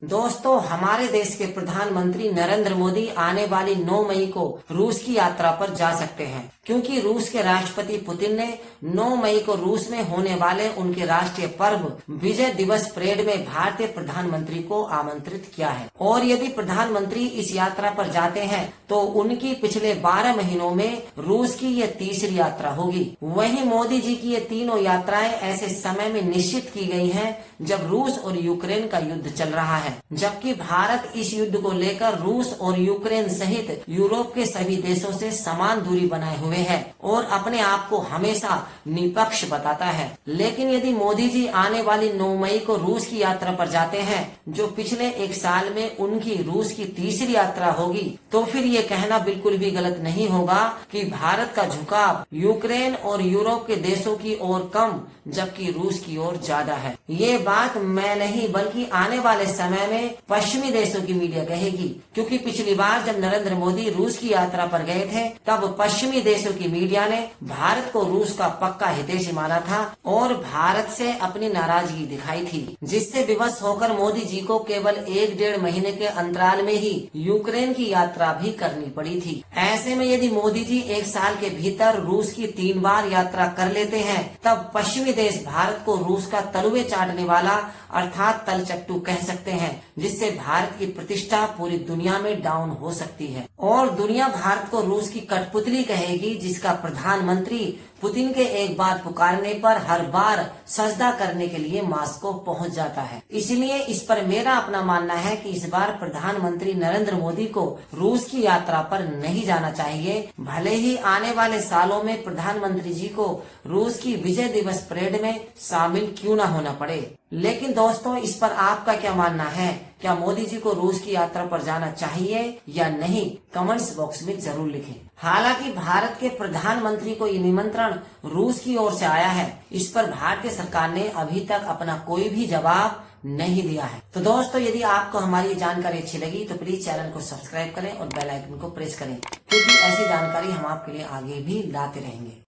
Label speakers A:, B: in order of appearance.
A: दोस्तों, हमारे देश के प्रधानमंत्री नरेंद्र मोदी आने वाली 9 मई को रूस की यात्रा पर जा सकते हैं, क्योंकि रूस के राष्ट्रपति पुतिन ने 9 मई को रूस में होने वाले उनके राष्ट्रीय पर्व विजय दिवस परेड में भारतीय प्रधानमंत्री को आमंत्रित किया है। और यदि प्रधानमंत्री इस यात्रा पर जाते हैं तो उनकी पिछले 12 महीनों में रूस की ये तीसरी यात्रा होगी। वहीं मोदी जी की ये तीनों यात्राएं ऐसे समय में निश्चित की गई हैं जब रूस और यूक्रेन का युद्ध चल रहा है, जबकि भारत इस युद्ध को लेकर रूस और यूक्रेन सहित यूरोप के सभी देशों से समान दूरी बनाए हुए है और अपने आप को हमेशा निपक्ष बताता है। लेकिन यदि मोदी जी आने वाली 9 मई को रूस की यात्रा पर जाते हैं, जो पिछले एक साल में उनकी रूस की तीसरी यात्रा होगी, तो फिर ये कहना बिल्कुल भी गलत नहीं होगा कि भारत का झुकाव यूक्रेन और यूरोप के देशों की ओर कम जबकि रूस की ओर ज्यादा है। ये बात मैं नहीं बल्कि आने वाले समय में पश्चिमी देशों की मीडिया कहेगी, क्योंकि पिछली बार जब नरेंद्र मोदी रूस की यात्रा पर गए थे तब पश्चिमी देशों की मीडिया ने भारत को रूस का पक्का हितैषी माना था और भारत से अपनी नाराजगी दिखाई थी, जिससे विवश होकर मोदी जी को केवल 1-1.5 महीने के अंतराल में ही यूक्रेन की यात्रा भी करनी पड़ी थी। ऐसे में यदि मोदी जी एक साल के भीतर रूस की 3 बार यात्रा कर लेते हैं, तब पश्चिमी देश भारत को रूस का तलुए चाटने वाला अर्थात तलचट्टू कह सकते हैं, जिससे भारत की प्रतिष्ठा पूरी दुनिया में डाउन हो सकती है और दुनिया भारत को रूस की कठपुतली कहेगी, जिसका प्रधानमंत्री पुतिन के एक बार पुकारने पर हर बार सजदा करने के लिए मॉस्को पहुंच जाता है। इसलिए इस पर मेरा अपना मानना है कि इस बार प्रधानमंत्री नरेंद्र मोदी को रूस की यात्रा पर नहीं जाना चाहिए, भले ही आने वाले सालों में प्रधानमंत्री जी को रूस की विजय दिवस परेड में शामिल क्यों न होना पड़े। लेकिन दोस्तों, इस पर आपका क्या मानना है? क्या मोदी जी को रूस की यात्रा पर जाना चाहिए या नहीं? कमेंट्स बॉक्स में जरूर लिखें। हालांकि भारत के प्रधानमंत्री को ये निमंत्रण रूस की ओर से आया है, इस पर भारतीय सरकार ने अभी तक अपना कोई भी जवाब नहीं दिया है। तो दोस्तों, यदि आपको हमारी जानकारी अच्छी लगी तो प्लीज चैनल को सब्सक्राइब करें और बेल आइकन को प्रेस करें, क्योंकि ऐसी जानकारी हम आपके लिए आगे भी लाते रहेंगे।